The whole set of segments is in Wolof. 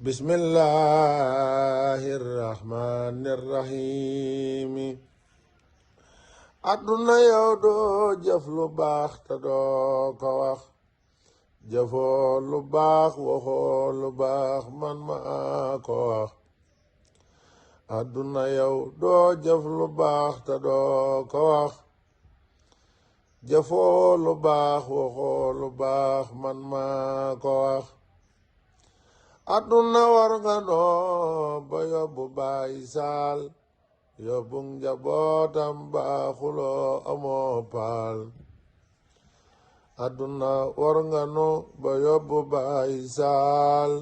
bismillahirrahmanirrahim. Àdduna yow doo jëf lu baax te doo ko wax, jëfoo lu baax waxoo lu baax man maa ko wax. Àdduna yow doo jëf lu baax te doo ko wax, jëfoo lu baax waxoo lu baax man maa ko wax. Àdduna war nga noo ba yóbbu baay saal, yóbbu njabootam baaxuloo amoo paal. Àdduna war nga noo ba yóbbu baay saal,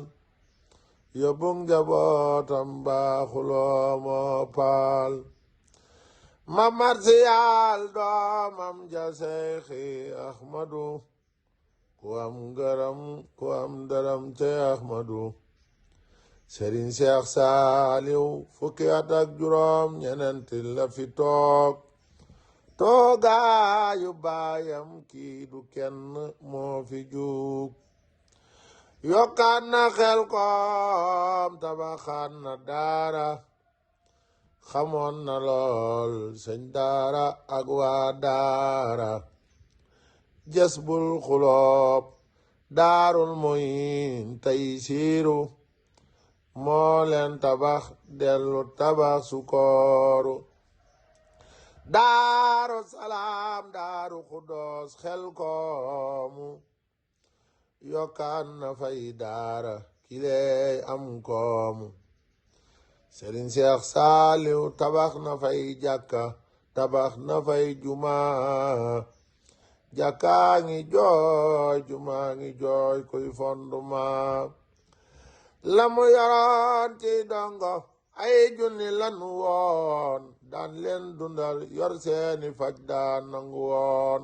yóbbu njabootam baaxuloo amoo paal. Ma marsiyaal doomam ja Seyxi Ahmadu, ku am ngërëm ku am dërëm te Ahmadu. Sëriñ Seex Saaliw fukki at ak juróom ñenenti la fi toog, toogaayu baayam kii du kenn moo fi juug. Yokkaat na Xelkom tabaxaat na daara, xamoon na lool sëñ daara ak waa daara. Jazbul Xuloob Daarul Muhin tey siiru, moo leen tabax dellu tabax Sukooru. Daaru Salaam Daaru Xudoos Xelkomu, yokkaan na fay daara kileey am koomu. Sëriñ Seex Saaliw tabax na fay jàkka, tabax na fay jumaa. Jàkkaa ngi jooy jumaa ngi jooy kuy fondement. La mu yoroon ci dongo ay junni lanu woon, daan leen dundal yor seeni faj daan nangu woon.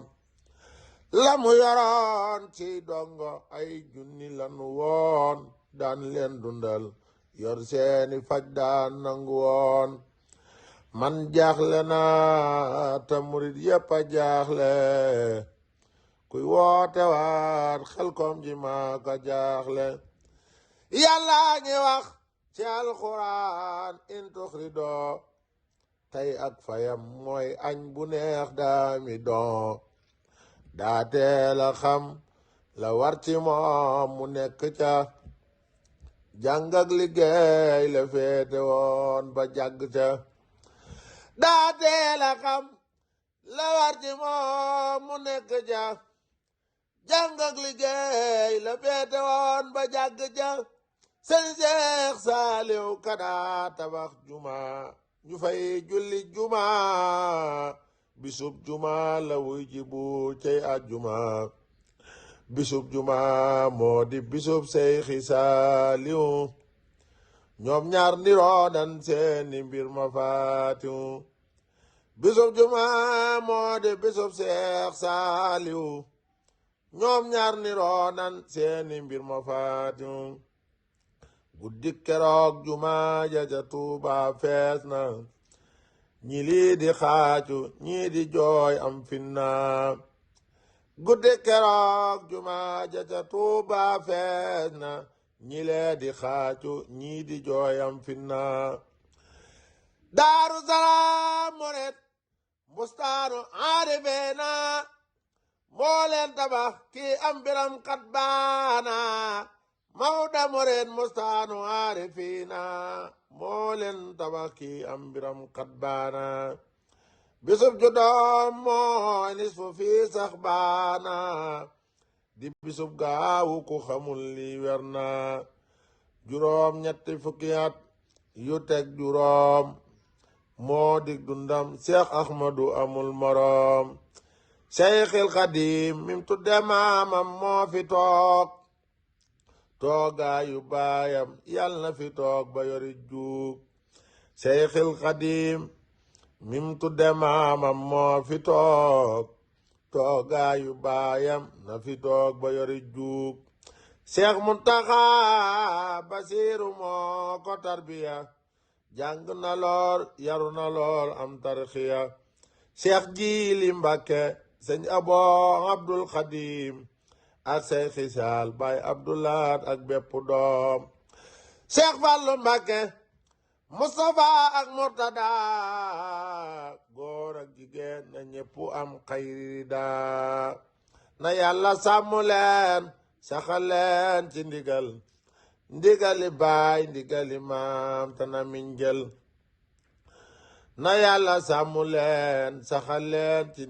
La mu yoroon ci dongo ay junni lanu woon, daan leen dundal yor seeni faj daan nangu woon. Man jaaxle naa te murit yépp a jaaxle, kuy woote waat Xelkom ji maa ko jaaxle. Yàlla ngi wax ci alxuraan in tuxridoo, tey ak fayam mooy añ bu neex daami don. daa teel a xam la war ci moom mu nekk ca, jàng ak liggéey la féete woon ba jàgg ca. daa teel a xam la war ci moom mu nekk ca, jàng ak liggéey la féete woon ba jàgg ca. Sëñ Seex Saaliw kada tabax juma, ñu fay julli juma, bisub juma la wuy ji bu cey àjjuma. Bisub juma moo di bisub Seyxi Saaliw, ñoom ñaar niroo nan seeni mbir ma faatiw. Bisub juma moo di bisub Seex Saaliw, ñoom ñaar niroo nan seeni mbir ma faatiw. Guddi keroog juma ja ca Tuuba fees na, ñi lii di xaacu ñii di jooy am finna. Guddi keroog juma ja ca Tuuba fees na, ñi lee di xaacu ñii di jooy am finna. Daaru Salaam murit bustaanu aarifiina, moo leen tabax kii am biram kat baana. Mawda murit bustaanu aarifiina, moo leen tabax kii am biram kat baana. Bisub juddoom mooy nisfu fii sax baana, di bisub gaawu ku xamul li wer na. Juróom ñetti fukki at yu teg juróom, moo dig dundam Seex Ahmadu amul moroom. Seyxil Xadim mim tudde maamam moo fi toog, toogaayu baayam yal na fi toog ba yori juug. Seyxil Xadim mim tudde maamam moo fi toog, toogaayu baayam na fi toog ba yori juug. Seex Muntaxa Basiiru moo ko tarbiya, jàng na lool yaru na lool am tarxiya. Seex Jiili Mbàkke sëñ Abo Abdul Xadim ak Seyxi Saal Baay Abdulaat ak bépp doom. Cheikh Fallou Mbacké Moustapha ak Murtada góor ak jigéen na ñépp am xayda na yàlla sàmm leen saxal leen ci ndigali baay ndigali maam tana miñ jël na yàlla sàmm leen saxal leen ci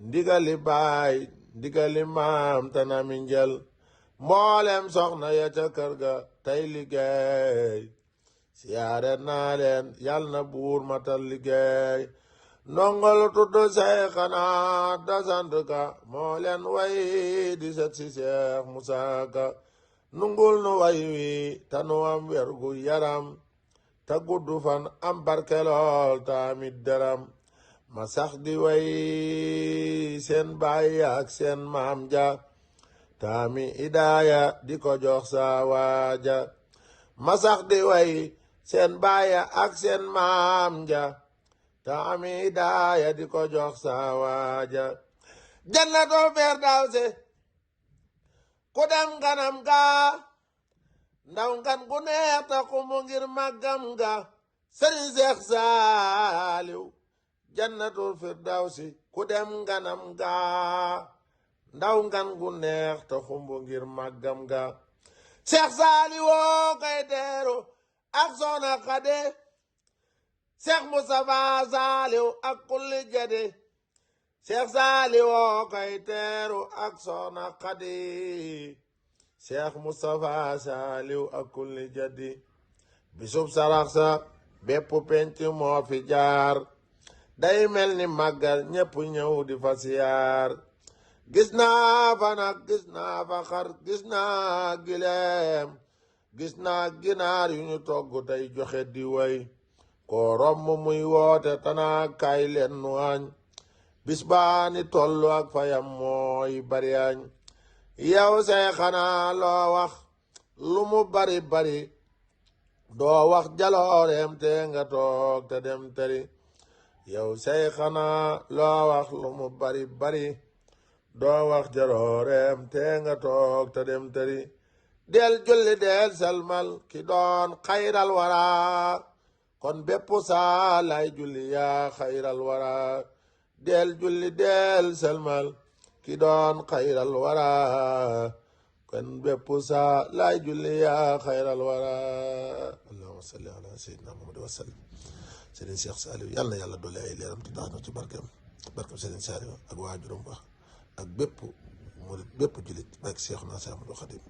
ndigali baay ndigali maam tana miñ jël mboolem soxna ya ca kër ga tey liggéey siyaare naa leen yal na buur matal liggéey ndongol tudd Seyxana da sant ka moo leen way di set si Seex Musaa Ka nungul nu way wi ta nu am wergu yaram ta guddu fan am barke lool ta amit dërëm ma sax di way seen baay ak seen maam ja taami idaaya di ko jox saa waaja ma sax di way seen baay ak seen maam ja taami idaaya di ko jox saa waaja jannatul firdawsi ku dem ganam ga ndaw ngan gu neex ta xumu ngir màggam ga sëriñ Seex Saaliw jannatul firdawsi ku dem ganam ga ndaw ngan gu neex ta xumbu ngir màggam ga Seex Saaliw woo kay teeru ak soxna Xadi Seex Mustafa Saaliw ak kulli jadi Seex Saaliw woo kay teeru ak soxna Xadi Seex Mustafa Saaliw ak kulli jadi bisub sarax sa bépp penc moo fi jaar day mel ni màggal ñépp ñëw di fa siyaar gis naa fa nag gis naa fa xar gis naa gileem gis naa ginaar yu ñu togg tey joxe di way koo romb muy woote tanaa kaay leen nu añ bis baa ni tollu ak fayam mooy bari añ yow Seyxana loo wax lu mu bari bari doo wax jalooreem te nga toog te dem tëri yow Seyxana loo wax lu mu bari bari doo wax jalooreem te nga toog te dem tëri del julli del salmal ki doon xayral wara kon bépp saa lay julli yaa xayral wara del julli del salmal ki doon xayral wara kon bépp saa lay julli yaa xayral wara allahumma salli ala sayyidina Muhammad wa sallim Serigne Cheikh Saliou yàlla na yàlla doole ay leeram te tax na ci barkeem Serigne Saliou ak waajuram ba ak bépp murit bépp jullit barke Seexuna Ahmadu Xaadim